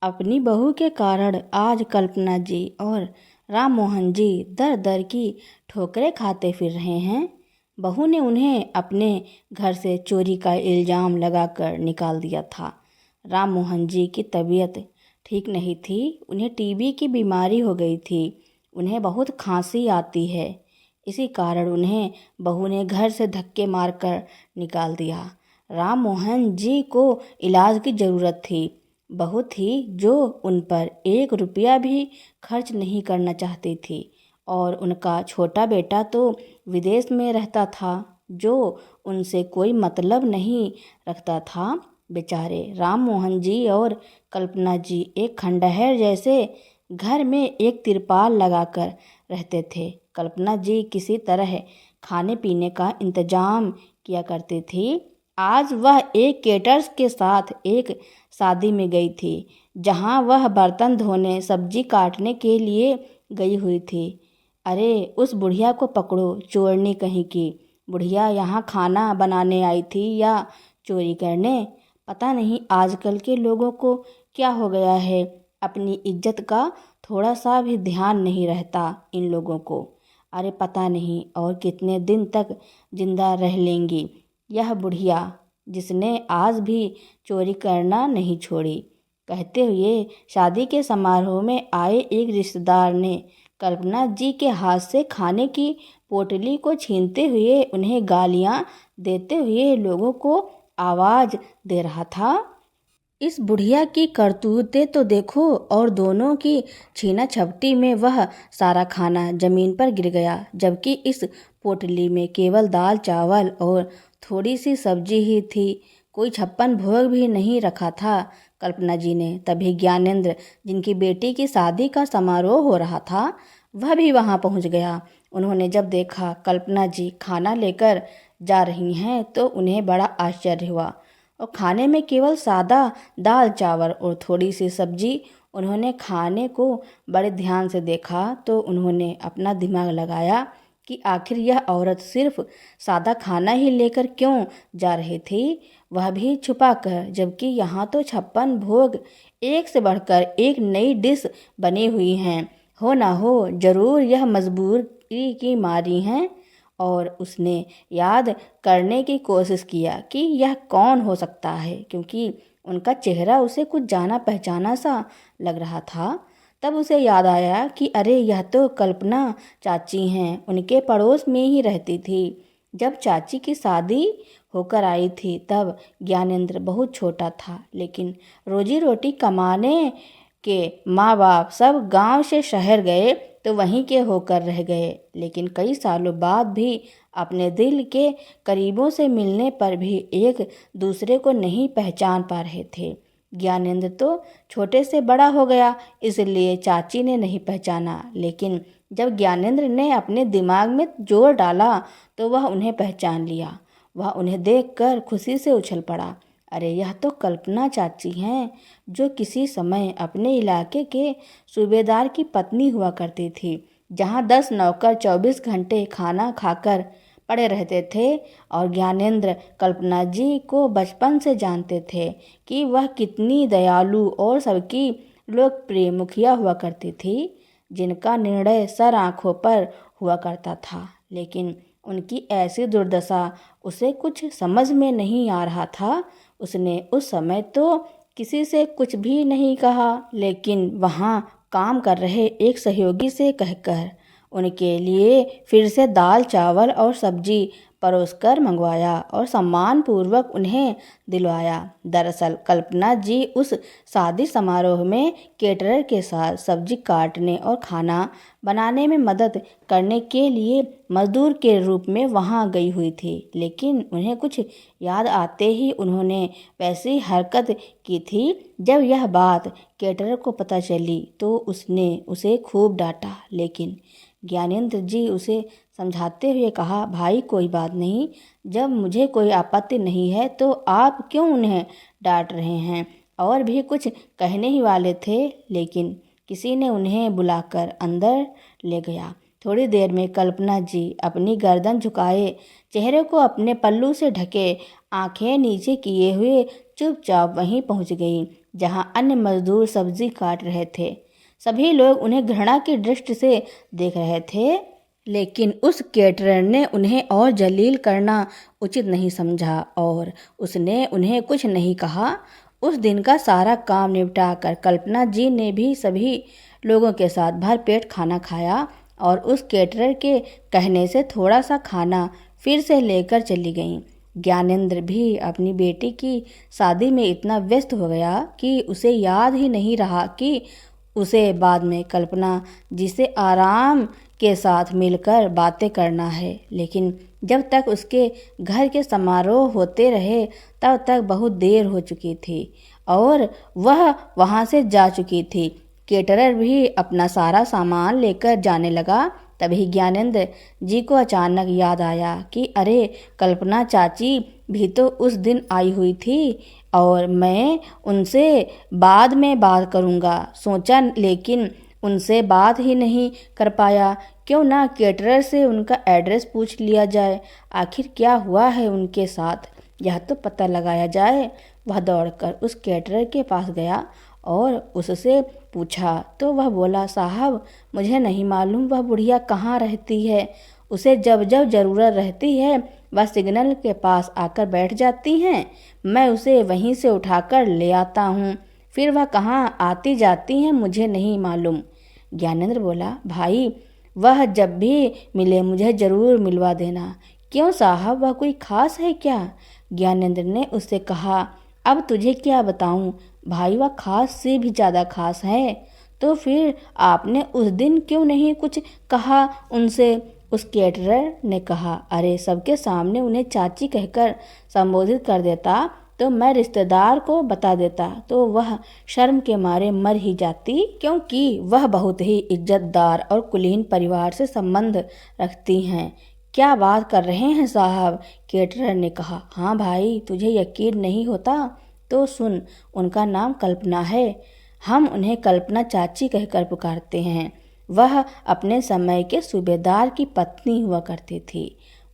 अपनी बहू के कारण आज कल्पना जी और राम मोहन जी दर दर की ठोकरें खाते फिर रहे हैं। बहू ने उन्हें अपने घर से चोरी का इल्ज़ाम लगाकर निकाल दिया था। राम मोहन जी की तबीयत ठीक नहीं थी, उन्हें टीबी की बीमारी हो गई थी। उन्हें बहुत खांसी आती है, इसी कारण उन्हें बहू ने घर से धक्के मारकर निकाल दिया। राम मोहन जी को इलाज की ज़रूरत थी। बहू थी जो उन पर 1 रुपया भी खर्च नहीं करना चाहती थी, और उनका छोटा बेटा तो विदेश में रहता था जो उनसे कोई मतलब नहीं रखता था। बेचारे राम मोहन जी और कल्पना जी एक खंडहर जैसे घर में एक तिरपाल लगाकर रहते थे। कल्पना जी किसी तरह खाने पीने का इंतजाम किया करती थी। आज वह एक केटर्स के साथ एक शादी में गई थी, जहां वह बर्तन धोने सब्जी काटने के लिए गई हुई थी। अरे उस बुढ़िया को पकड़ो, चोरनी कहीं की। बुढ़िया यहाँ खाना बनाने आई थी या चोरी करने? पता नहीं आजकल के लोगों को क्या हो गया है, अपनी इज्जत का थोड़ा सा भी ध्यान नहीं रहता इन लोगों को। अरे पता नहीं और कितने दिन तक जिंदा रह लेंगी यह बुढ़िया, जिसने आज भी चोरी करना नहीं छोड़ी। कहते हुए शादी के समारोह में आए एक रिश्तेदार ने कल्पना जी के हाथ से खाने की पोटली को छीनते हुए उन्हें गालियां देते हुए लोगों को आवाज़ दे रहा था। इस बुढ़िया की करतूतें तो देखो, और दोनों की छीना झपटी में वह सारा खाना जमीन पर गिर गया, जबकि इस पोटली में केवल दाल चावल और थोड़ी सी सब्जी ही थी। कोई 56 भोग भी नहीं रखा था कल्पना जी ने। तभी ज्ञानेंद्र, जिनकी बेटी की शादी का समारोह हो रहा था, वह भी वहां पहुंच गया। उन्होंने जब देखा कल्पना जी खाना लेकर जा रही हैं तो उन्हें बड़ा आश्चर्य हुआ, और खाने में केवल सादा दाल चावल और थोड़ी सी सब्जी। उन्होंने खाने को बड़े ध्यान से देखा तो उन्होंने अपना दिमाग लगाया कि आखिर यह औरत सिर्फ सादा खाना ही लेकर क्यों जा रही थी, वह भी छुपा कर, जबकि यहाँ तो 56 भोग, एक से बढ़कर एक नई डिश बनी हुई हैं। हो ना हो जरूर यह मजबूरी की मारी हैं। और उसने याद करने की कोशिश किया कि यह कौन हो सकता है, क्योंकि उनका चेहरा उसे कुछ जाना पहचाना सा लग रहा था। तब उसे याद आया कि अरे यह तो कल्पना चाची हैं, उनके पड़ोस में ही रहती थी। जब चाची की शादी होकर आई थी तब ज्ञानेंद्र बहुत छोटा था, लेकिन रोजी रोटी कमाने के माँ बाप सब गांव से शहर गए तो वहीं के होकर रह गए। लेकिन कई सालों बाद भी अपने दिल के करीबों से मिलने पर भी एक दूसरे को नहीं पहचान पा रहे थे। ज्ञानेंद्र तो छोटे से बड़ा हो गया, इसलिए चाची ने नहीं पहचाना, लेकिन जब ज्ञानेंद्र ने अपने दिमाग में जोर डाला तो वह उन्हें पहचान लिया। वह उन्हें देखकर खुशी से उछल पड़ा। अरे यह तो कल्पना चाची हैं, जो किसी समय अपने इलाके के सूबेदार की पत्नी हुआ करती थी, जहां 10 नौकर 24 घंटे खाना खाकर पड़े रहते थे। और ज्ञानेंद्र कल्पना जी को बचपन से जानते थे कि वह कितनी दयालु और सबकी लोकप्रिय मुखिया हुआ करती थी, जिनका निर्णय सर आंखों पर हुआ करता था। लेकिन उनकी ऐसी दुर्दशा उसे कुछ समझ में नहीं आ रहा था। उसने उस समय तो किसी से कुछ भी नहीं कहा, लेकिन वहाँ काम कर रहे एक सहयोगी से कहकर उनके लिए फिर से दाल चावल और सब्जी परोसकर मंगवाया और सम्मान पूर्वक उन्हें दिलवाया। दरअसल कल्पना जी उस शादी समारोह में केटरर के साथ सब्जी काटने और खाना बनाने में मदद करने के लिए मजदूर के रूप में वहां गई हुई थी, लेकिन उन्हें कुछ याद आते ही उन्होंने वैसी हरकत की थी। जब यह बात केटरर को पता चली तो उसने उसे खूब डांटा, लेकिन ज्ञानेंद्र जी उसे समझाते हुए कहा, भाई कोई बात नहीं, जब मुझे कोई आपत्ति नहीं है तो आप क्यों उन्हें डांट रहे हैं। और भी कुछ कहने ही वाले थे, लेकिन किसी ने उन्हें बुलाकर अंदर ले गया। थोड़ी देर में कल्पना जी अपनी गर्दन झुकाए, चेहरे को अपने पल्लू से ढके, आंखें नीचे किए हुए चुपचाप वहीं पहुंच गई। जहाँ अन्य मजदूर सब्जी काट रहे थे। सभी लोग उन्हें घृणा की दृष्टि से देख रहे थे, लेकिन उस केटरर ने उन्हें और जलील करना उचित नहीं समझा और उसने उन्हें कुछ नहीं कहा। उस दिन का सारा काम निपटाकर कल्पना जी ने भी सभी लोगों के साथ भरपेट खाना खाया और उस केटरर के कहने से थोड़ा सा खाना फिर से लेकर चली गईं। ज्ञानेंद्र भी अपनी बेटी की शादी में इतना व्यस्त हो गया कि उसे याद ही नहीं रहा कि उसे बाद में कल्पना जी से आराम के साथ मिलकर बातें करना है। लेकिन जब तक उसके घर के समारोह होते रहे तब तक बहुत देर हो चुकी थी और वह वहाँ से जा चुकी थी। केटरर भी अपना सारा सामान लेकर जाने लगा। तभी ज्ञानेंद्र जी को अचानक याद आया कि अरे, कल्पना चाची भी तो उस दिन आई हुई थी और मैं उनसे बाद में बात करूँगा सोचा, लेकिन उनसे बात ही नहीं कर पाया। क्यों ना केटरर से उनका एड्रेस पूछ लिया जाए, आखिर क्या हुआ है उनके साथ, यह तो पता लगाया जाए। वह दौड़कर उस केटरर के पास गया और उससे पूछा तो वह बोला, साहब मुझे नहीं मालूम वह बुढ़िया कहाँ रहती है। उसे जब जब ज़रूरत रहती है वह सिग्नल के पास आकर बैठ जाती हैं, मैं उसे वहीं से उठाकर ले आता हूँ, फिर वह कहाँ आती जाती हैं मुझे नहीं मालूम। ज्ञानेंद्र बोला, भाई वह जब भी मिले मुझे ज़रूर मिलवा देना। क्यों साहब, वह कोई खास है क्या? ज्ञानेंद्र ने उससे कहा, अब तुझे क्या बताऊं भाई, वह खास से भी ज़्यादा खास है। तो फिर आपने उस दिन क्यों नहीं कुछ कहा उनसे? उस केटरर ने कहा, अरे सबके सामने उन्हें चाची कहकर संबोधित कर देता तो मैं रिश्तेदार को बता देता तो वह शर्म के मारे मर ही जाती, क्योंकि वह बहुत ही इज्जतदार और कुलीन परिवार से संबंध रखती हैं। क्या बात कर रहे हैं साहब? केटरर ने कहा, हाँ भाई, तुझे यकीन नहीं होता तो सुन, उनका नाम कल्पना है। हम उन्हें कल्पना चाची कहकर पुकारते हैं। वह अपने समय के सूबेदार की पत्नी हुआ करती थी।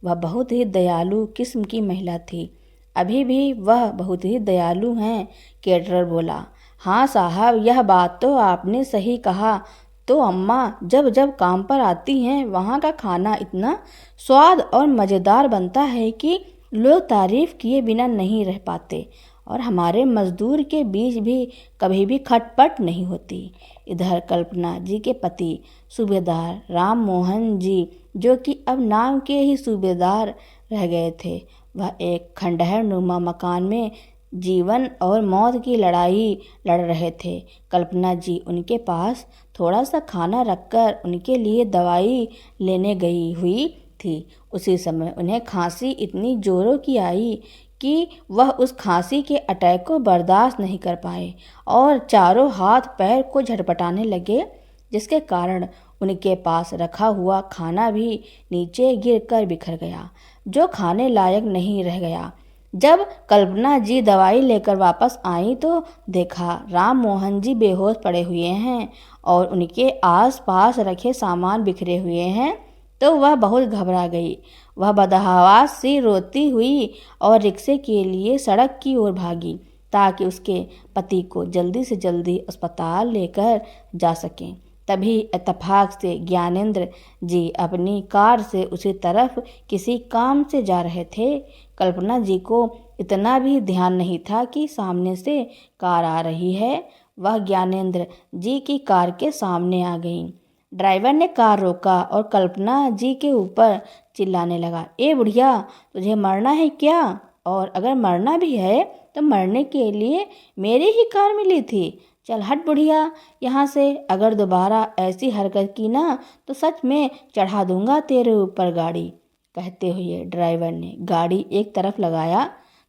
वह बहुत ही दयालु किस्म की महिला थी। अभी भी वह बहुत ही दयालु हैं। केटरर बोला, हाँ साहब, यह बात तो आपने सही कहा। तो अम्मा जब जब काम पर आती हैं वहाँ का खाना इतना स्वाद और मज़ेदार बनता है कि लोग तारीफ़ किए बिना नहीं रह पाते और हमारे मजदूर के बीच भी कभी भी खटपट नहीं होती। इधर कल्पना जी के पति सूबेदार राम मोहन जी, जो कि अब नाम के ही सूबेदार रह गए थे, वह एक खंडहर नुमा मकान में जीवन और मौत की लड़ाई लड़ रहे थे। कल्पना जी उनके पास थोड़ा सा खाना रखकर उनके लिए दवाई लेने गई हुई थी। उसी समय उन्हें खांसी इतनी जोरों की आई कि वह उस खांसी के अटैक को बर्दाश्त नहीं कर पाए और चारों हाथ पैर को झटपटाने लगे, जिसके कारण उनके पास रखा हुआ खाना भी नीचे गिरकर बिखर गया, जो खाने लायक नहीं रह गया। जब कल्पना जी दवाई लेकर वापस आई तो देखा राम मोहन जी बेहोश पड़े हुए हैं और उनके आसपास रखे सामान बिखरे हुए हैं, तो वह बहुत घबरा गई। वह बदहवास सी रोती हुई और रिक्शे के लिए सड़क की ओर भागी ताकि उसके पति को जल्दी से जल्दी अस्पताल लेकर जा सकें। तभी इत्तेफाक से ज्ञानेंद्र जी अपनी कार से उसी तरफ किसी काम से जा रहे थे। कल्पना जी को इतना भी ध्यान नहीं था कि सामने से कार आ रही है। वह ज्ञानेंद्र जी की कार के सामने आ गई। ड्राइवर ने कार रोका और कल्पना जी के ऊपर चिल्लाने लगा, ए बुढ़िया, तुझे मरना है क्या? और अगर मरना भी है तो मरने के लिए मेरी ही कार मिली थी। चल हट बुढ़िया यहाँ से, अगर दोबारा ऐसी हरकत की ना तो सच में चढ़ा दूंगा तेरे ऊपर गाड़ी। कहते हुए ड्राइवर ने गाड़ी एक तरफ लगाया।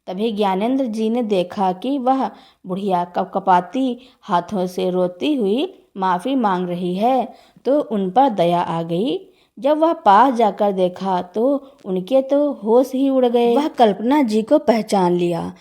तभी ज्ञानेंद्र जी ने देखा कि वह बुढ़िया कपकपाती हाथों से रोती हुई माफ़ी मांग रही है, तो उन पर दया आ गई। जब वह पास जाकर देखा तो उनके तो होश ही उड़ गए। वह कल्पना जी को पहचान लिया।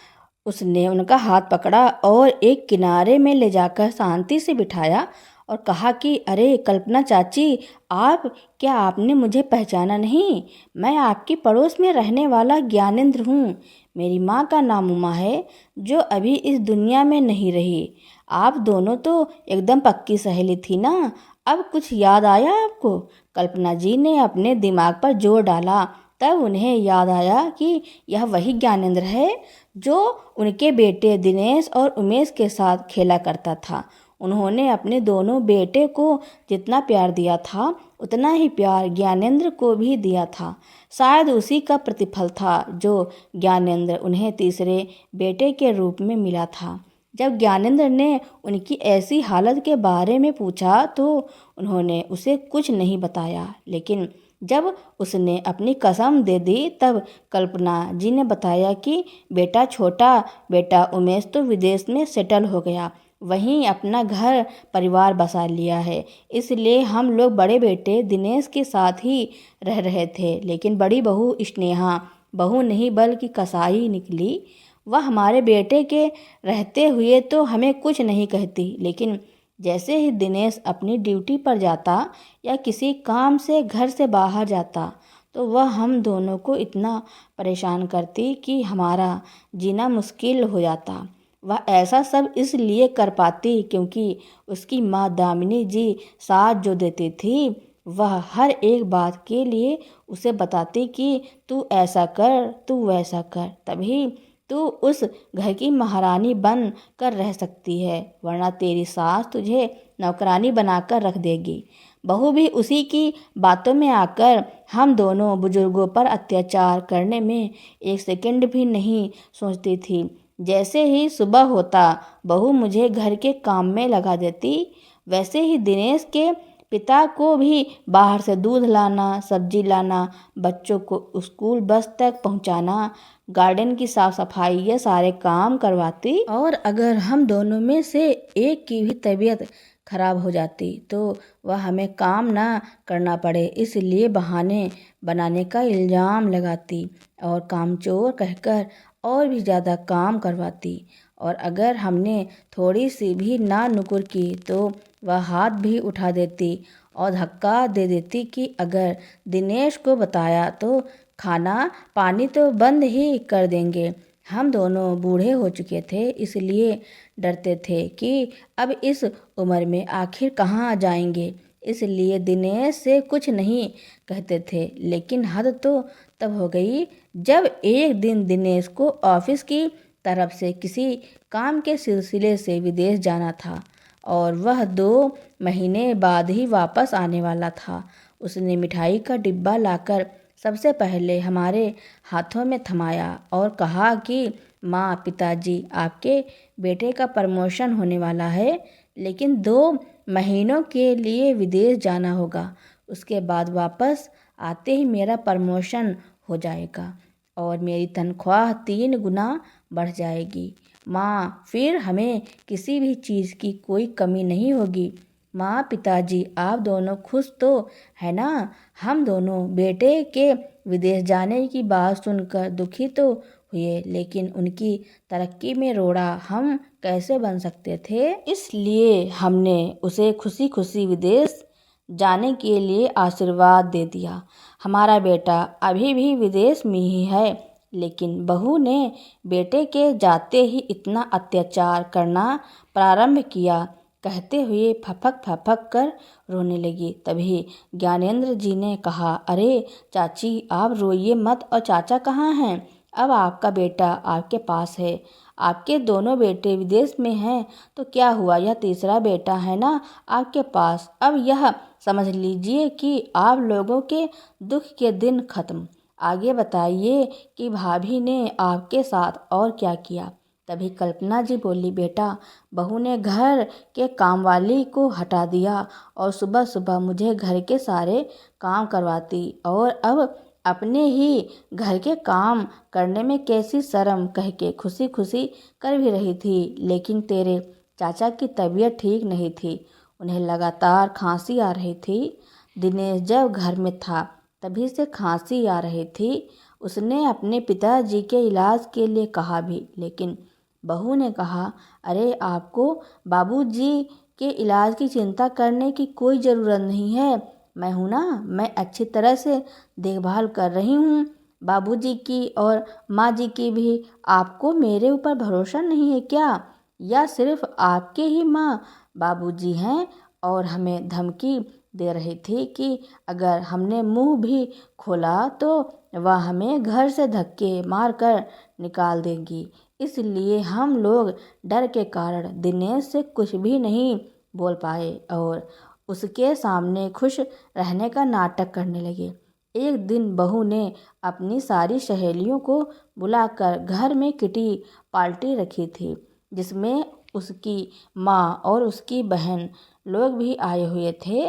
उसने उनका हाथ पकड़ा और एक किनारे में ले जाकर शांति से बिठाया और कहा कि अरे कल्पना चाची, आप क्या आपने मुझे पहचाना नहीं? मैं आपकी पड़ोस में रहने वाला ज्ञानेंद्र हूँ। मेरी माँ का नाम उमा है, जो अभी इस दुनिया में नहीं रही। आप दोनों तो एकदम पक्की सहेली थी ना। अब कुछ याद आया आपको? कल्पना जी ने अपने दिमाग पर जोर डाला। तब उन्हें याद आया कि यह वही ज्ञानेंद्र है जो उनके बेटे दिनेश और उमेश के साथ खेला करता था। उन्होंने अपने दोनों बेटे को जितना प्यार दिया था, उतना ही प्यार ज्ञानेंद्र को भी दिया था। शायद उसी का प्रतिफल था जो ज्ञानेंद्र उन्हें तीसरे बेटे के रूप में मिला था। जब ज्ञानेंद्र ने उनकी ऐसी हालत के बारे में पूछा तो उन्होंने उसे कुछ नहीं बताया, लेकिन जब उसने अपनी कसम दे दी तब कल्पना जी ने बताया कि छोटा बेटा उमेश तो विदेश में सेटल हो गया, वहीं अपना घर परिवार बसा लिया है। इसलिए हम लोग बड़े बेटे दिनेश के साथ ही रह रहे थे। लेकिन बड़ी बहू स्नेहा, बहू नहीं बल्कि कसाई निकली। वह हमारे बेटे के रहते हुए तो हमें कुछ नहीं कहती, लेकिन जैसे ही दिनेश अपनी ड्यूटी पर जाता या किसी काम से घर से बाहर जाता तो वह हम दोनों को इतना परेशान करती कि हमारा जीना मुश्किल हो जाता। वह ऐसा सब इसलिए कर पाती क्योंकि उसकी माँ दामिनी जी साथ जो देती थी, वह हर एक बात के लिए उसे बताती कि तू ऐसा कर, तू वैसा कर, तभी तू उस घर की महारानी बन कर रह सकती है, वरना तेरी सास तुझे नौकरानी बनाकर रख देगी। बहू भी उसी की बातों में आकर हम दोनों बुजुर्गों पर अत्याचार करने में एक सेकंड भी नहीं सोचती थी। जैसे ही सुबह होता बहू मुझे घर के काम में लगा देती। वैसे ही दिनेश के पिता को भी बाहर से दूध लाना, सब्जी लाना, बच्चों को स्कूल बस तक पहुंचाना, गार्डन की साफ सफाई, ये सारे काम करवाती। और अगर हम दोनों में से एक की भी तबीयत खराब हो जाती तो वह हमें काम ना करना पड़े इसलिए बहाने बनाने का इल्ज़ाम लगाती और कामचोर कहकर और भी ज़्यादा काम करवाती। और अगर हमने थोड़ी सी भी ना नुकुर की तो वह हाथ भी उठा देती और धक्का दे देती कि अगर दिनेश को बताया तो खाना पानी तो बंद ही कर देंगे। हम दोनों बूढ़े हो चुके थे, इसलिए डरते थे कि अब इस उम्र में आखिर कहाँ जाएंगे, इसलिए दिनेश से कुछ नहीं कहते थे। लेकिन हद तो तब हो गई जब एक दिन दिनेश को ऑफिस की तरफ से किसी काम के सिलसिले से विदेश जाना था और वह 2 महीने बाद ही वापस आने वाला था। उसने मिठाई का डिब्बा लाकर सबसे पहले हमारे हाथों में थमाया और कहा कि माँ, पिताजी, आपके बेटे का प्रमोशन होने वाला है, लेकिन 2 महीनों के लिए विदेश जाना होगा। उसके बाद वापस आते ही मेरा प्रमोशन हो जाएगा और मेरी तनख्वाह 3 गुना बढ़ जाएगी। माँ, फिर हमें किसी भी चीज़ की कोई कमी नहीं होगी। माँ, पिताजी, आप दोनों खुश तो है ना? हम दोनों बेटे के विदेश जाने की बात सुनकर दुखी तो हुए, लेकिन उनकी तरक्की में रोड़ा हम कैसे बन सकते थे? इसलिए हमने उसे खुशी खुशी विदेश जाने के लिए आशीर्वाद दे दिया। हमारा बेटा अभी भी विदेश में ही है, लेकिन बहू ने बेटे के जाते ही इतना अत्याचार करना प्रारंभ किया, कहते हुए फपक फपक कर रोने लगी। तभी ज्ञानेंद्र जी ने कहा, अरे चाची, आप रोइए मत। और चाचा कहाँ हैं? अब आपका बेटा आपके पास है। आपके दोनों बेटे विदेश में हैं तो क्या हुआ, यह तीसरा बेटा है ना आपके पास। अब यह समझ लीजिए कि आप लोगों के दुख के दिन खत्म। आगे बताइए कि भाभी ने आपके साथ और क्या किया। तभी कल्पना जी बोली, बेटा, बहू ने घर के कामवाली को हटा दिया और सुबह सुबह मुझे घर के सारे काम करवाती और अब अपने ही घर के काम करने में कैसी शर्म कह के खुशी खुशी कर भी रही थी। लेकिन तेरे चाचा की तबीयत ठीक नहीं थी, उन्हें लगातार खांसी आ रही थी। दिनेश जब घर में था तभी से खांसी आ रही थी। उसने अपने पिताजी के इलाज के लिए कहा भी, लेकिन बहू ने कहा, अरे आपको बाबूजी के इलाज की चिंता करने की कोई ज़रूरत नहीं है। मैं हूँ ना, मैं अच्छी तरह से देखभाल कर रही हूँ। बाबूजी की और माँ जी की भी। आपको मेरे ऊपर भरोसा नहीं है क्या? या सिर्फ आपके ही माँ बाबूजी हैं और हमें धमकी दे रही थी कि अगर हमने मुंह भी खोला तो वह हमें घर से धक्के मारकर निकाल देंगी। इसलिए हम लोग डर के कारण दिनेश से कुछ भी नहीं बोल पाए और उसके सामने खुश रहने का नाटक करने लगे। एक दिन बहू ने अपनी सारी सहेलियों को बुलाकर घर में किटी पार्टी रखी थी, जिसमें उसकी माँ और उसकी बहन लोग भी आए हुए थे।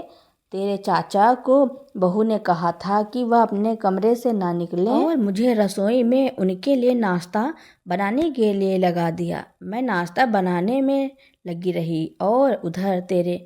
तेरे चाचा को बहू ने कहा था कि वह अपने कमरे से ना निकले और मुझे रसोई में उनके लिए नाश्ता बनाने के लिए लगा दिया। मैं नाश्ता बनाने में लगी रही और उधर तेरे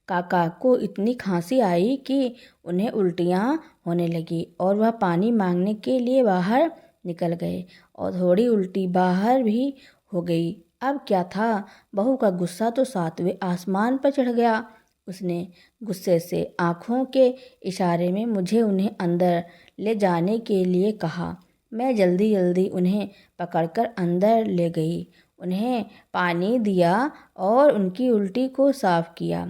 काका को इतनी खांसी आई कि उन्हें उल्टियाँ होने लगी और वह पानी मांगने के लिए बाहर निकल गए और थोड़ी उल्टी बाहर भी हो गई। अब क्या था, बहू का गुस्सा तो सातवें आसमान पर चढ़ गया। उसने गुस्से से आंखों के इशारे में मुझे उन्हें अंदर ले जाने के लिए कहा। मैं जल्दी जल्दी उन्हें पकड़कर अंदर ले गई, उन्हें पानी दिया और उनकी उल्टी को साफ किया।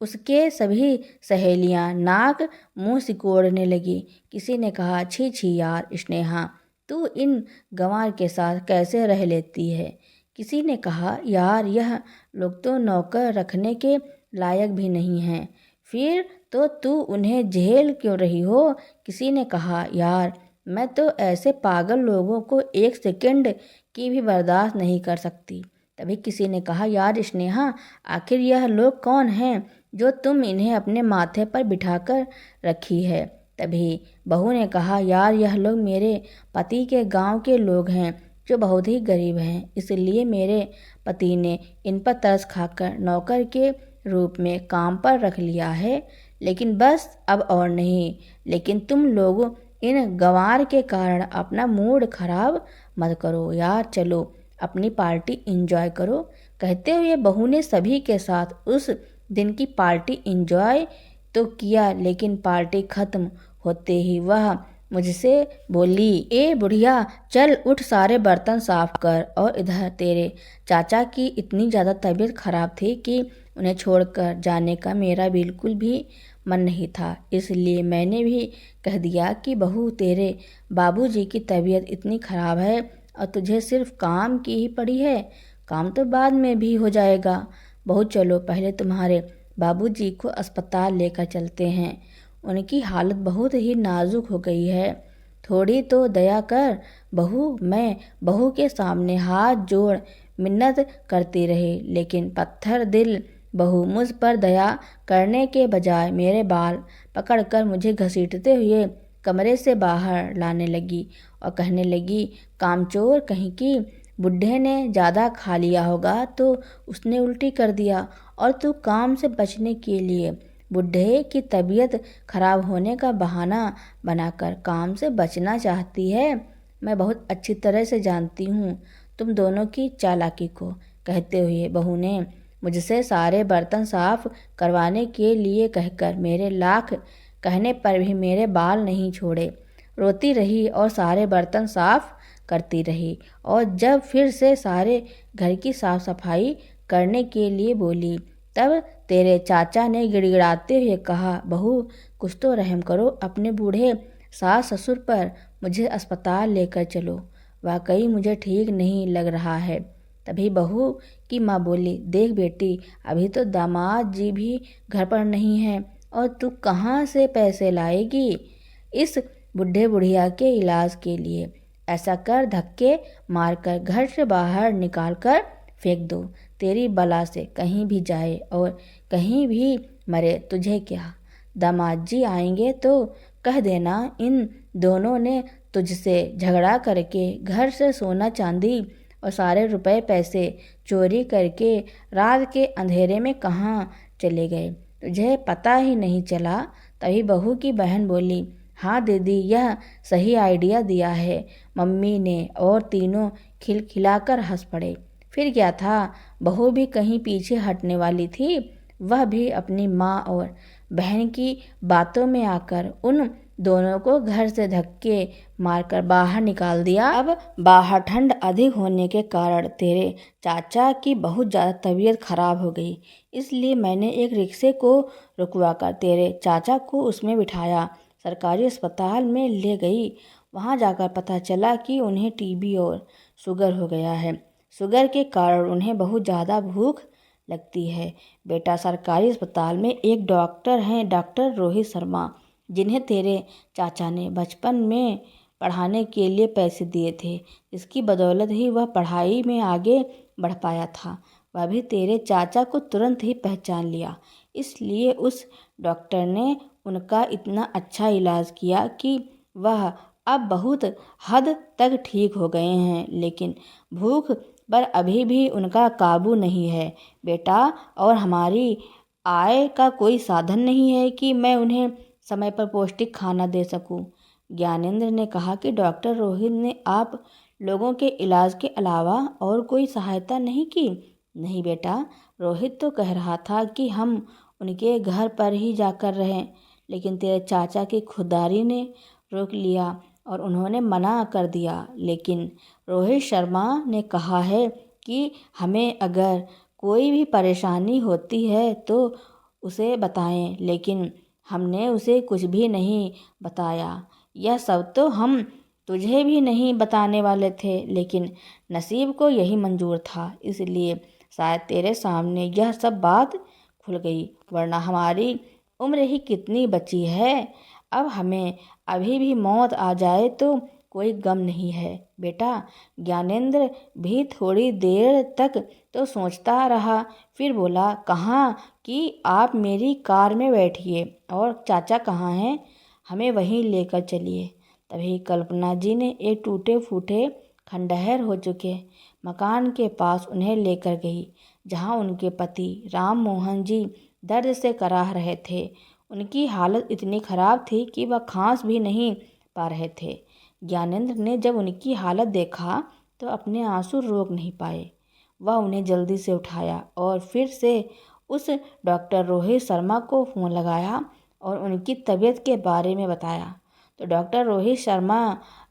उसके सभी सहेलियां नाक मुंह सिकोड़ने लगी। किसी ने कहा, छी छी यार स्नेहा, तू इन गंवार के साथ कैसे रह लेती है। किसी ने कहा, यार यह लोग तो नौकर रखने के लायक भी नहीं हैं, फिर तो तू उन्हें झेल क्यों रही हो। किसी ने कहा, यार मैं तो ऐसे पागल लोगों को एक सेकंड की भी बर्दाश्त नहीं कर सकती। तभी किसी ने कहा, यार स्नेहा, आखिर यह लोग कौन हैं जो तुम इन्हें अपने माथे पर बिठाकर रखी है। तभी बहू ने कहा, यार यह लोग मेरे पति के गांव के लोग हैं जो बहुत ही गरीब हैं, इसलिए मेरे पति ने इन पर तरस खाकर नौकर के रूप में काम पर रख लिया है। लेकिन बस अब और नहीं। लेकिन तुम लोग इन गंवार के कारण अपना मूड खराब मत करो यार, चलो अपनी पार्टी एंजॉय करो। कहते हुए बहू ने सभी के साथ उस दिन की पार्टी एंजॉय तो किया, लेकिन पार्टी खत्म होते ही वह मुझसे बोली, ए बुढ़िया, चल उठ, सारे बर्तन साफ कर। और इधर तेरे चाचा की इतनी ज़्यादा तबीयत खराब थी कि उन्हें छोड़कर जाने का मेरा बिल्कुल भी मन नहीं था। इसलिए मैंने भी कह दिया कि बहू, तेरे बाबूजी की तबीयत इतनी खराब है और तुझे सिर्फ काम की ही पड़ी है, काम तो बाद में भी हो जाएगा। बहू चलो, पहले तुम्हारे बाबूजी को अस्पताल लेकर चलते हैं, उनकी हालत बहुत ही नाजुक हो गई है, थोड़ी तो दया कर। मैं बहू के सामने हाथ जोड़ मिन्नत करती रही, लेकिन पत्थर दिल बहू मुझ पर दया करने के बजाय मेरे बाल पकड़कर मुझे घसीटते हुए कमरे से बाहर लाने लगी और कहने लगी, कामचोर कहीं की, बुढ़े ने ज़्यादा खा लिया होगा तो उसने उल्टी कर दिया और तू काम से बचने के लिए बुढ़े की तबीयत खराब होने का बहाना बनाकर काम से बचना चाहती है। मैं बहुत अच्छी तरह से जानती हूँ तुम दोनों की चालाकी को। कहते हुए बहू ने मुझसे सारे बर्तन साफ करवाने के लिए कहकर मेरे लाख कहने पर भी मेरे बाल नहीं छोड़े। रोती रही और सारे बर्तन साफ करती रही और जब फिर से सारे घर की साफ सफाई करने के लिए बोली, तब तेरे चाचा ने गिड़गिड़ाते हुए कहा, बहू कुछ तो रहम करो, अपने बूढ़े सास ससुर पर, मुझे अस्पताल लेकर चलो, वाकई मुझे ठीक नहीं लग रहा है। तभी बहू की माँ बोली, देख बेटी, अभी तो दामाद जी भी घर पर नहीं है और तू कहाँ से पैसे लाएगी इस बुढ़े बुढ़िया के इलाज के लिए। ऐसा कर, धक्के मारकर घर से बाहर निकाल कर फेंक दो, तेरी बला से कहीं भी जाए और कहीं भी मरे, तुझे क्या। दामाद जी आएंगे तो कह देना इन दोनों ने तुझसे झगड़ा करके घर से सोना चांदी और सारे रुपए पैसे चोरी करके रात के अंधेरे में कहाँ चले गए, तुझे पता ही नहीं चला। तभी बहू की बहन बोली, हाँ दीदी, यह सही आइडिया दिया है मम्मी ने, और तीनों खिलखिलाकर हंस पड़े। फिर क्या था, बहू भी कहीं पीछे हटने वाली थी। वह भी अपनी माँ और बहन की बातों में आकर उन दोनों को घर से धक्के मारकर बाहर निकाल दिया। अब बाहर ठंड अधिक होने के कारण तेरे चाचा की बहुत ज़्यादा तबीयत खराब हो गई, इसलिए मैंने एक रिक्शे को रुकवाकर तेरे चाचा को उसमें बिठाया सरकारी अस्पताल में ले गई। वहाँ जाकर पता चला कि उन्हें टीबी और शुगर हो गया है। शुगर के कारण उन्हें बहुत ज़्यादा भूख लगती है। बेटा, सरकारी अस्पताल में एक डॉक्टर हैं, डॉक्टर रोहित शर्मा, जिन्हें तेरे चाचा ने बचपन में पढ़ाने के लिए पैसे दिए थे, जिसकी बदौलत ही वह पढ़ाई में आगे बढ़ पाया था। वह भी तेरे चाचा को तुरंत ही पहचान लिया, इसलिए उस डॉक्टर ने उनका इतना अच्छा इलाज किया कि वह अब बहुत हद तक ठीक हो गए हैं। लेकिन भूख पर अभी भी उनका काबू नहीं है बेटा, और हमारी आय का कोई साधन नहीं है कि मैं उन्हें समय पर पौष्टिक खाना दे सकूं। ज्ञानेंद्र ने कहा कि डॉक्टर रोहित ने आप लोगों के इलाज के अलावा और कोई सहायता नहीं की। नहीं बेटा, रोहित तो कह रहा था कि हम उनके घर पर ही जाकर रहें, लेकिन तेरे चाचा की खुददारी ने रोक लिया और उन्होंने मना कर दिया। लेकिन रोहित शर्मा ने कहा है कि हमें अगर कोई भी परेशानी होती है तो उसे बताएं, लेकिन हमने उसे कुछ भी नहीं बताया। यह सब तो हम तुझे भी नहीं बताने वाले थे, लेकिन नसीब को यही मंजूर था, इसलिए शायद तेरे सामने यह सब बात खुल गई, वरना हमारी उम्र ही कितनी बची है। अब हमें अभी भी मौत आ जाए तो कोई गम नहीं है बेटा। ज्ञानेंद्र भी थोड़ी देर तक तो सोचता रहा, फिर बोला, कहाँ कि आप मेरी कार में बैठिए और चाचा कहाँ हैं, हमें वहीं लेकर चलिए। तभी कल्पना जी ने एक टूटे फूटे खंडहर हो चुके मकान के पास उन्हें लेकर गई, जहाँ उनके पति राम मोहन जी दर्द से कराह रहे थे। उनकी हालत इतनी खराब थी कि वह खांस भी नहीं पा रहे थे। ज्ञानेंद्र ने जब उनकी हालत देखा तो अपने आंसू रोक नहीं पाए। वह उन्हें जल्दी से उठाया और फिर से उस डॉक्टर रोहित शर्मा को फ़ोन लगाया और उनकी तबीयत के बारे में बताया। तो डॉक्टर रोहित शर्मा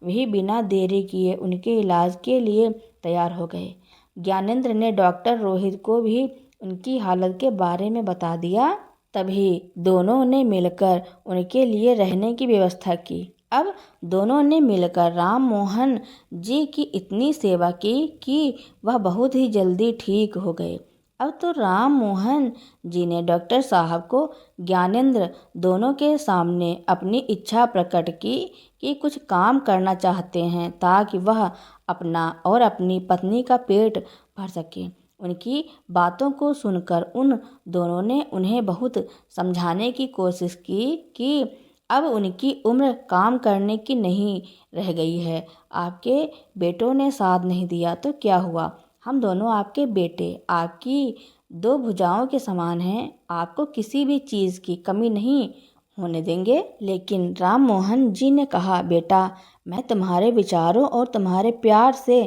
भी बिना देरी किए उनके इलाज के लिए तैयार हो गए। ज्ञानेंद्र ने डॉक्टर रोहित को भी उनकी हालत के बारे में बता दिया। तभी दोनों ने मिलकर उनके लिए रहने की व्यवस्था की। अब दोनों ने मिलकर राम मोहन जी की इतनी सेवा की कि वह बहुत ही जल्दी ठीक हो गए। अब तो राम मोहन जी ने डॉक्टर साहब को ज्ञानेंद्र दोनों के सामने अपनी इच्छा प्रकट की कि कुछ काम करना चाहते हैं ताकि वह अपना और अपनी पत्नी का पेट भर सके। उनकी बातों को सुनकर उन दोनों ने उन्हें बहुत समझाने की कोशिश की कि अब उनकी उम्र काम करने की नहीं रह गई है। आपके बेटों ने साथ नहीं दिया तो क्या हुआ, हम दोनों आपके बेटे आपकी दो भुजाओं के समान हैं, आपको किसी भी चीज़ की कमी नहीं होने देंगे। लेकिन राम मोहन जी ने कहा, बेटा, मैं तुम्हारे विचारों और तुम्हारे प्यार से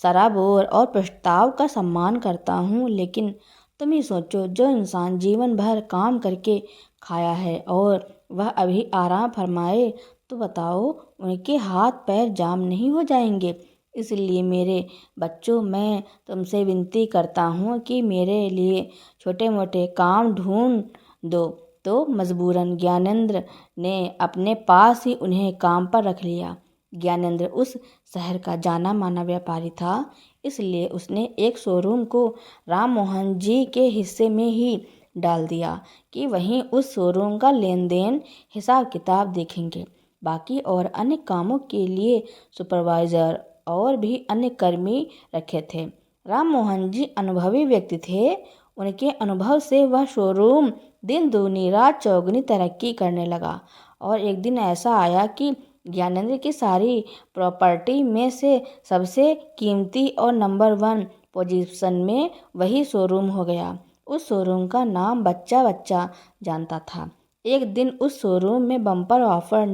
सराबोर और प्रस्ताव का सम्मान करता हूँ, लेकिन तुम ही सोचो, जो इंसान जीवन भर काम करके खाया है और वह अभी आराम फरमाए तो बताओ उनके हाथ पैर जाम नहीं हो जाएंगे। इसलिए मेरे बच्चों, मैं तुमसे विनती करता हूँ कि मेरे लिए छोटे मोटे काम ढूंढ दो। तो मजबूरन ज्ञानेंद्र ने अपने पास ही उन्हें काम पर रख लिया। ज्ञानेंद्र उस शहर का जाना माना व्यापारी था, इसलिए उसने एक शोरूम को राम मोहन जी के हिस्से में ही डाल दिया कि वहीं उस शोरूम का लेन देन हिसाब किताब देखेंगे। बाकी और अन्य कामों के लिए सुपरवाइज़र और भी अन्य कर्मी रखे थे। राम मोहन जी अनुभवी व्यक्ति थे। उनके अनुभव से वह शोरूम दिन दूनी रात चौगुनी तरक्की करने लगा। और एक दिन ऐसा आया कि ज्ञानेंद्र की सारी प्रॉपर्टी में से सबसे कीमती और नंबर 1 पोजीशन में वही शोरूम हो गया। उस शोरूम का नाम बच्चा बच्चा जानता था। एक दिन उस शोरूम में बम्पर ऑफर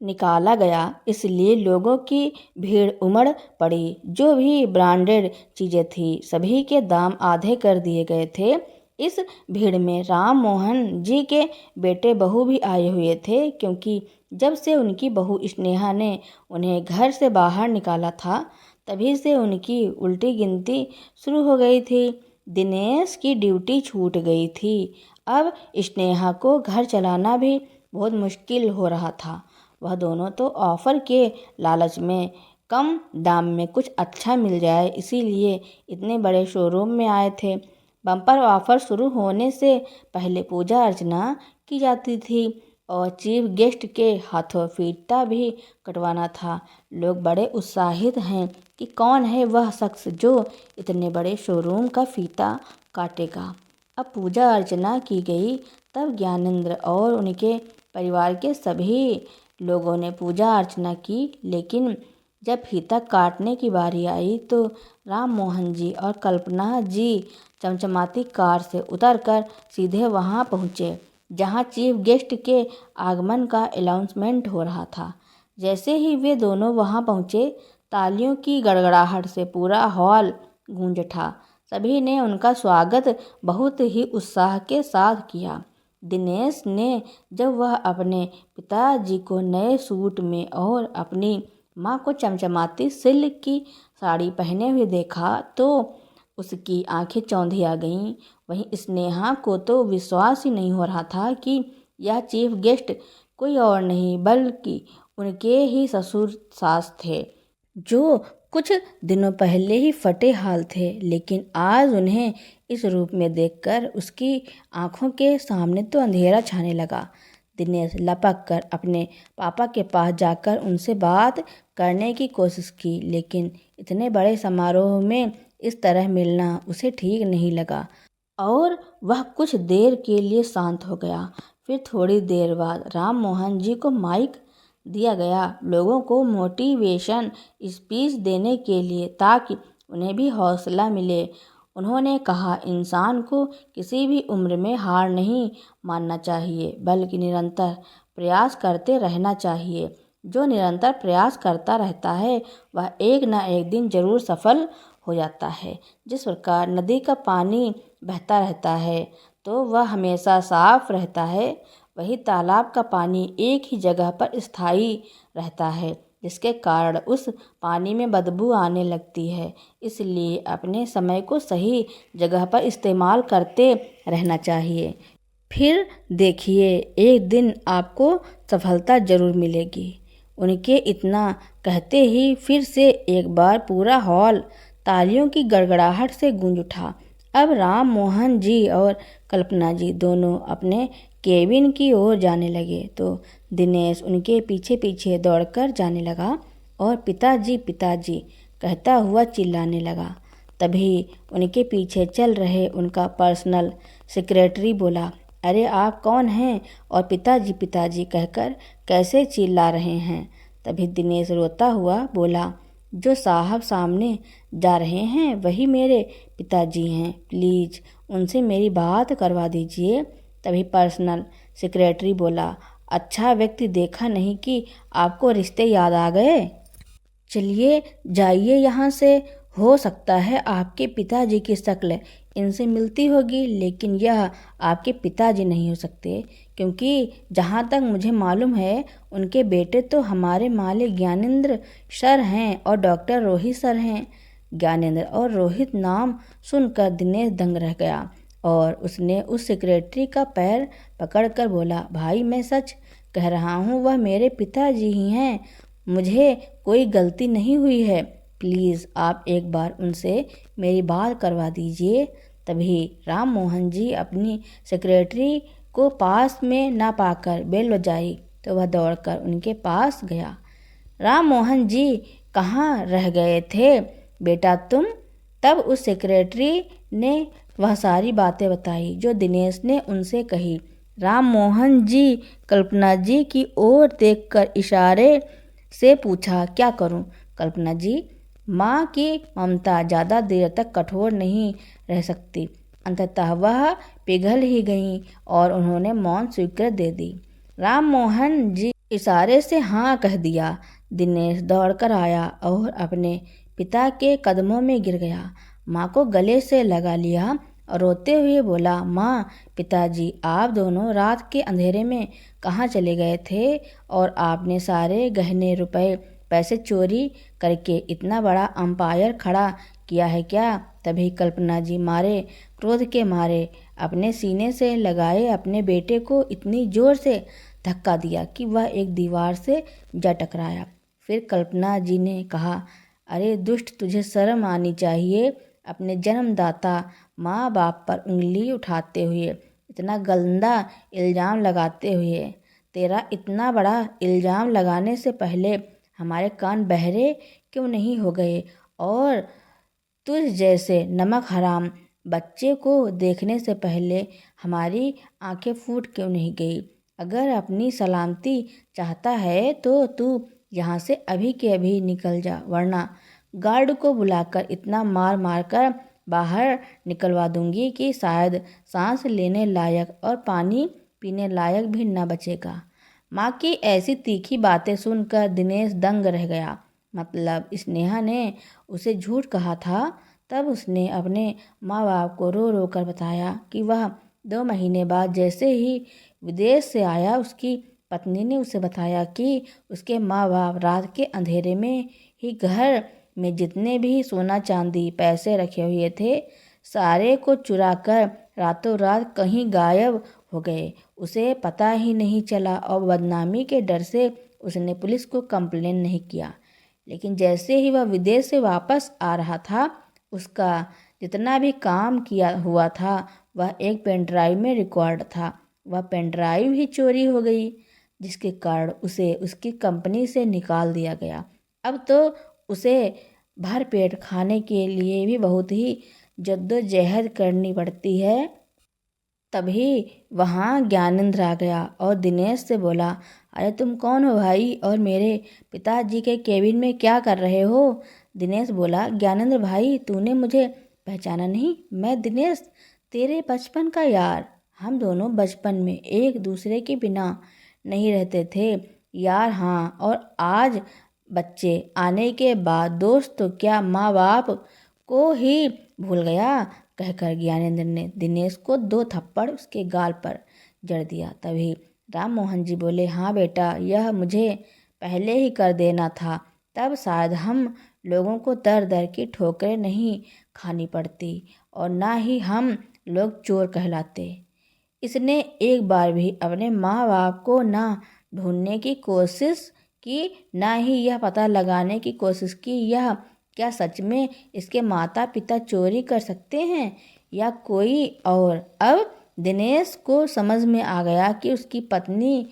निकाला गया, इसलिए लोगों की भीड़ उमड़ पड़ी। जो भी ब्रांडेड चीज़ें थी सभी के दाम आधे कर दिए गए थे। इस भीड़ में राम मोहन जी के बेटे बहू भी आए हुए थे, क्योंकि जब से उनकी बहू स्नेहा ने उन्हें घर से बाहर निकाला था, तभी से उनकी उल्टी गिनती शुरू हो गई थी। दिनेश की ड्यूटी छूट गई थी। अब स्नेहा को घर चलाना भी बहुत मुश्किल हो रहा था। वह दोनों तो ऑफर के लालच में कम दाम में कुछ अच्छा मिल जाए इसीलिए इतने बड़े शोरूम में आए थे। बम्पर ऑफर शुरू होने से पहले पूजा अर्चना की जाती थी और चीफ गेस्ट के हाथों फीता भी कटवाना था। लोग बड़े उत्साहित हैं कि कौन है वह शख्स जो इतने बड़े शोरूम का फीता काटेगा। अब पूजा अर्चना की गई। तब ज्ञानेंद्र और उनके परिवार के सभी लोगों ने पूजा अर्चना की, लेकिन जब फीता काटने की बारी आई तो राम मोहन जी और कल्पना जी चमचमाती कार से उतरकर सीधे वहां पहुंचे जहां चीफ गेस्ट के आगमन का अनाउंसमेंट हो रहा था। जैसे ही वे दोनों वहां पहुंचे, तालियों की गड़गड़ाहट से पूरा हॉल गूंज उठा। सभी ने उनका स्वागत बहुत ही उत्साह के साथ किया। दिनेश ने जब वह अपने पिताजी को नए सूट में और अपनी माँ को चमचमाती सिल्क की साड़ी पहने हुए देखा तो उसकी आंखें चौंधी आ गईं। वहीं स्नेहा को तो विश्वास ही नहीं हो रहा था कि यह चीफ गेस्ट कोई और नहीं बल्कि उनके ही ससुर सास थे, जो कुछ दिनों पहले ही फटे हाल थे, लेकिन आज उन्हें इस रूप में देखकर उसकी आंखों के सामने तो अंधेरा छाने लगा। दिनेश लपक कर अपने पापा के पास जाकर उनसे बात करने की कोशिश की, लेकिन इतने बड़े समारोह में इस तरह मिलना उसे ठीक नहीं लगा और वह कुछ देर के लिए शांत हो गया। फिर थोड़ी देर बाद राम मोहन जी को माइक दिया गया, लोगों को मोटिवेशन स्पीच देने के लिए, ताकि उन्हें भी हौसला मिले। उन्होंने कहा, इंसान को किसी भी उम्र में हार नहीं मानना चाहिए, बल्कि निरंतर प्रयास करते रहना चाहिए। जो निरंतर प्रयास करता रहता है वह एक न एक दिन जरूर सफल हो जाता है। जिस प्रकार नदी का पानी बहता रहता है तो वह हमेशा साफ रहता है, वही तालाब का पानी एक ही जगह पर स्थायी रहता है, जिसके कारण उस पानी में बदबू आने लगती है। इसलिए अपने समय को सही जगह पर इस्तेमाल करते रहना चाहिए। फिर देखिए, एक दिन आपको सफलता जरूर मिलेगी। उनके इतना कहते ही फिर से एक बार पूरा हॉल तालियों की गड़गड़ाहट से गूंज उठा। अब राम मोहन जी और कल्पना जी दोनों अपने केबिन की ओर जाने लगे तो दिनेश उनके पीछे पीछे दौड़कर जाने लगा और पिताजी पिताजी कहता हुआ चिल्लाने लगा। तभी उनके पीछे चल रहे उनका पर्सनल सेक्रेटरी बोला, अरे आप कौन हैं और पिताजी पिताजी कहकर कैसे चिल्ला रहे हैं। तभी दिनेश रोता हुआ बोला, जो साहब सामने जा रहे हैं वही मेरे पिताजी हैं, प्लीज़ उनसे मेरी बात करवा दीजिए। तभी पर्सनल सेक्रेटरी बोला, अच्छा व्यक्ति देखा नहीं कि आपको रिश्ते याद आ गए। चलिए जाइए यहाँ से, हो सकता है आपके पिताजी की शक्ल इनसे मिलती होगी, लेकिन यह आपके पिताजी नहीं हो सकते, क्योंकि जहाँ तक मुझे मालूम है उनके बेटे तो हमारे मालिक ज्ञानेंद्र सर हैं और डॉक्टर रोहित सर हैं। ज्ञानेंद्र और रोहित नाम सुनकर दिनेश दंग रह गया और उसने उस सेक्रेटरी का पैर पकड़कर बोला, भाई मैं सच कह रहा हूँ, वह मेरे पिताजी ही हैं, मुझे कोई गलती नहीं हुई है, प्लीज़ आप एक बार उनसे मेरी बात करवा दीजिए। तभी राम मोहन जी अपनी सेक्रेटरी को पास में ना पाकर बेल बजाई तो वह दौड़कर उनके पास गया। राम मोहन जी कहाँ रह गए थे बेटा तुम? तब उस सेक्रेटरी ने वह सारी बातें बताई जो दिनेश ने उनसे कही। राम मोहन जी कल्पना जी की ओर देखकर इशारे से पूछा, क्या करूं? कल्पना जी, माँ की ममता ज़्यादा देर तक कठोर नहीं रह सकती, अंततः वह पिघल ही गईं और उन्होंने मौन स्वीकृति दे दी। राम मोहन जी इशारे से हाँ कह दिया। दिनेश दौड़कर आया और अपने पिता के कदमों में गिर गया, माँ को गले से लगा लिया और रोते हुए बोला, माँ, पिताजी, आप दोनों रात के अंधेरे में कहाँ चले गए थे और आपने सारे गहने, रुपए, पैसे चोरी करके इतना बड़ा अंपायर खड़ा किया है क्या? तभी कल्पना जी मारे क्रोध के मारे अपने सीने से लगाए अपने बेटे को इतनी जोर से धक्का दिया कि वह एक दीवार से जा टकराया। फिर कल्पना जी ने कहा, अरे दुष्ट, तुझे शर्म आनी चाहिए अपने जन्मदाता माँ बाप पर उंगली उठाते हुए, इतना गंदा इल्ज़ाम लगाते हुए। तेरा इतना बड़ा इल्ज़ाम लगाने से पहले हमारे कान बहरे क्यों नहीं हो गए और तुझ जैसे नमक हराम बच्चे को देखने से पहले हमारी आंखें फूट क्यों नहीं गई? अगर अपनी सलामती चाहता है तो तू यहाँ से अभी के अभी निकल जा, वरना गार्ड को बुलाकर इतना मार मार कर बाहर निकलवा दूंगी कि शायद सांस लेने लायक और पानी पीने लायक भी न बचेगा। माँ की ऐसी तीखी बातें सुनकर दिनेश दंग रह गया। मतलब स्नेहा ने उसे झूठ कहा था। तब उसने अपने माँ बाप को रो रो कर बताया कि वह 2 महीने बाद जैसे ही विदेश से आया, उसकी पत्नी ने उसे बताया कि उसके माँ बाप रात के अंधेरे में ही घर में जितने भी सोना चांदी पैसे रखे हुए थे, सारे को चुरा कर रातों रात कहीं गायब हो गए। उसे पता ही नहीं चला और बदनामी के डर से उसने पुलिस को कंप्लेन नहीं किया। लेकिन जैसे ही वह विदेश से वापस आ रहा था, उसका जितना भी काम किया हुआ था वह एक पेन ड्राइव में रिकॉर्ड था। वह पेन ड्राइव ही चोरी हो गई, जिसके कारण उसे उसकी कंपनी से निकाल दिया गया। अब तो उसे भर पेट खाने के लिए भी बहुत ही जद्दोजहद करनी पड़ती है। तभी वहाँ ज्ञानेंद्र आ गया और दिनेश से बोला, अरे तुम कौन हो भाई और मेरे पिताजी के केबिन में क्या कर रहे हो? दिनेश बोला, ज्ञानेंद्र भाई, तूने मुझे पहचाना नहीं? मैं दिनेश, तेरे बचपन का यार। हम दोनों बचपन में एक दूसरे के बिना नहीं रहते थे यार। हाँ, और आज बच्चे आने के बाद दोस्त तो क्या, माँ बाप को ही भूल गया, कहकर ज्ञानेंद्र ने दिनेश को 2 थप्पड़ उसके गाल पर जड़ दिया। तभी राम मोहन जी बोले, हाँ बेटा, यह मुझे पहले ही कर देना था, तब शायद हम लोगों को दर दर की ठोकरें नहीं खानी पड़ती और ना ही हम लोग चोर कहलाते। इसने एक बार भी अपने माँ बाप को ना ढूंढने की कोशिश की, ना ही यह पता लगाने की कोशिश की यह क्या सच में इसके माता पिता चोरी कर सकते हैं या कोई और। अब दिनेश को समझ में आ गया कि उसकी पत्नी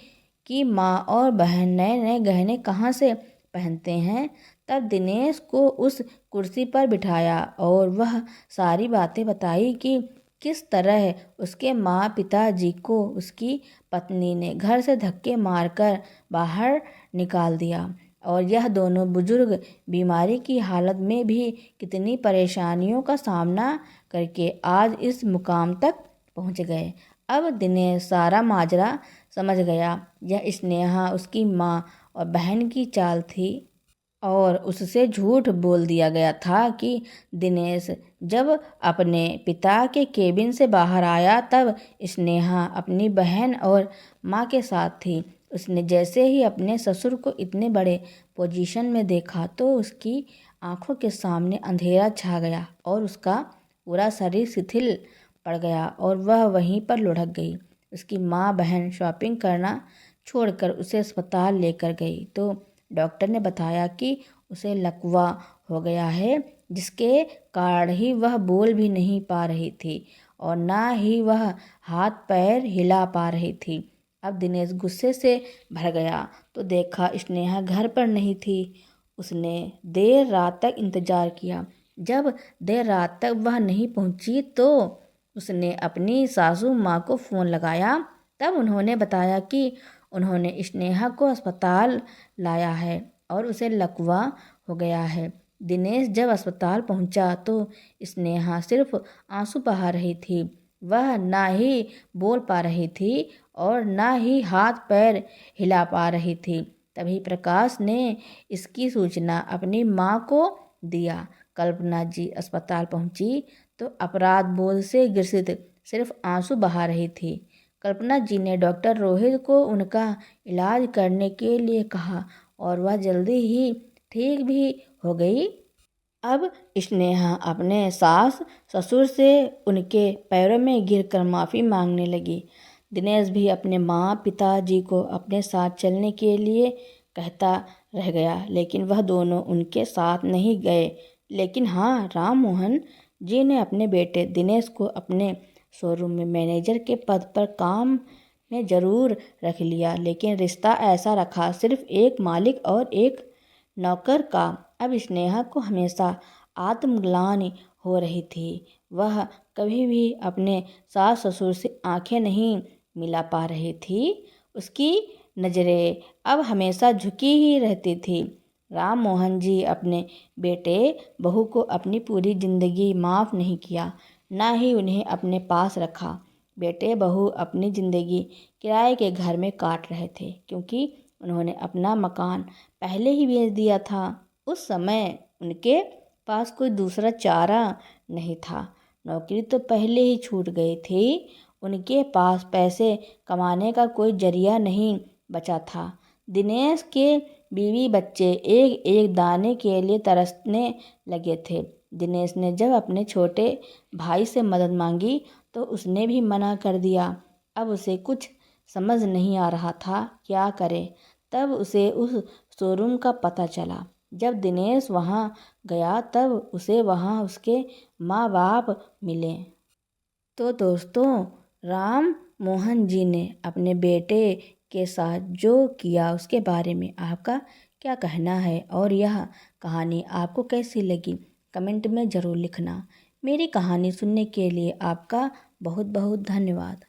की माँ और बहन नए नए गहने कहाँ से पहनते हैं। तब दिनेश को उस कुर्सी पर बिठाया और वह सारी बातें बताई कि किस तरह उसके माँ पिताजी को उसकी पत्नी ने घर से धक्के मारकर बाहर निकाल दिया और यह दोनों बुजुर्ग बीमारी की हालत में भी कितनी परेशानियों का सामना करके आज इस मुकाम तक पहुंच गए। अब दिनेश सारा माजरा समझ गया। यह स्नेहा उसकी माँ और बहन की चाल थी और उससे झूठ बोल दिया गया था कि दिनेश जब अपने पिता के केबिन से बाहर आया तब स्नेहा अपनी बहन और माँ के साथ थी। उसने जैसे ही अपने ससुर को इतने बड़े पोजीशन में देखा तो उसकी आंखों के सामने अंधेरा छा गया और उसका पूरा शरीर शिथिल पड़ गया और वह वहीं पर लुढ़क गई। उसकी माँ बहन शॉपिंग करना छोड़कर उसे अस्पताल लेकर गई तो डॉक्टर ने बताया कि उसे लकवा हो गया है, जिसके कारण ही वह बोल भी नहीं पा रही थी और ना ही वह हाथ पैर हिला पा रही थी। अब दिनेश गुस्से से भर गया तो देखा स्नेहा घर पर नहीं थी। उसने देर रात तक इंतजार किया। जब देर रात तक वह नहीं पहुंची तो उसने अपनी सासू माँ को फ़ोन लगाया। तब उन्होंने बताया कि उन्होंने स्नेहा को अस्पताल लाया है और उसे लकवा हो गया है। दिनेश जब अस्पताल पहुंचा तो स्नेहा सिर्फ आंसू बहा रही थी। वह ना ही बोल पा रही थी और ना ही हाथ पैर हिला पा रही थी। तभी प्रकाश ने इसकी सूचना अपनी माँ को दिया। कल्पना जी अस्पताल पहुंची तो अपराध बोध से ग्रसित सिर्फ आंसू बहा रही थी। कल्पना जी ने डॉक्टर रोहित को उनका इलाज करने के लिए कहा और वह जल्दी ही ठीक भी हो गई। अब स्नेहा अपने सास ससुर से उनके पैरों में गिरकर माफ़ी मांगने लगी। दिनेश भी अपने माँ पिताजी को अपने साथ चलने के लिए कहता रह गया, लेकिन वह दोनों उनके साथ नहीं गए। लेकिन हाँ, राम मोहन जी ने अपने बेटे दिनेश को अपने शोरूम में मैनेजर के पद पर काम में ज़रूर रख लिया, लेकिन रिश्ता ऐसा रखा सिर्फ एक मालिक और एक नौकर का। अब स्नेहा को हमेशा आत्मग्लानि हो रही थी। वह कभी भी अपने सास ससुर से आंखें नहीं मिला पा रही थी। उसकी नज़रें अब हमेशा झुकी ही रहती थी। राम मोहन जी अपने बेटे बहू को अपनी पूरी ज़िंदगी माफ़ नहीं किया, ना ही उन्हें अपने पास रखा। बेटे बहू अपनी ज़िंदगी किराए के घर में काट रहे थे, क्योंकि उन्होंने अपना मकान पहले ही बेच दिया था। उस समय उनके पास कोई दूसरा चारा नहीं था। नौकरी तो पहले ही छूट गई थी। उनके पास पैसे कमाने का कोई जरिया नहीं बचा था। दिनेश के बीवी बच्चे एक एक दाने के लिए तरसने लगे थे। दिनेश ने जब अपने छोटे भाई से मदद मांगी तो उसने भी मना कर दिया। अब उसे कुछ समझ नहीं आ रहा था क्या करे। तब उसे उस शोरूम का पता चला। जब दिनेश वहाँ गया तब उसे वहाँ उसके माँ बाप मिले। तो दोस्तों, राम मोहन जी ने अपने बेटे के साथ जो किया उसके बारे में आपका क्या कहना है, और यह कहानी आपको कैसी लगी कमेंट में ज़रूर लिखना। मेरी कहानी सुनने के लिए आपका बहुत बहुत धन्यवाद।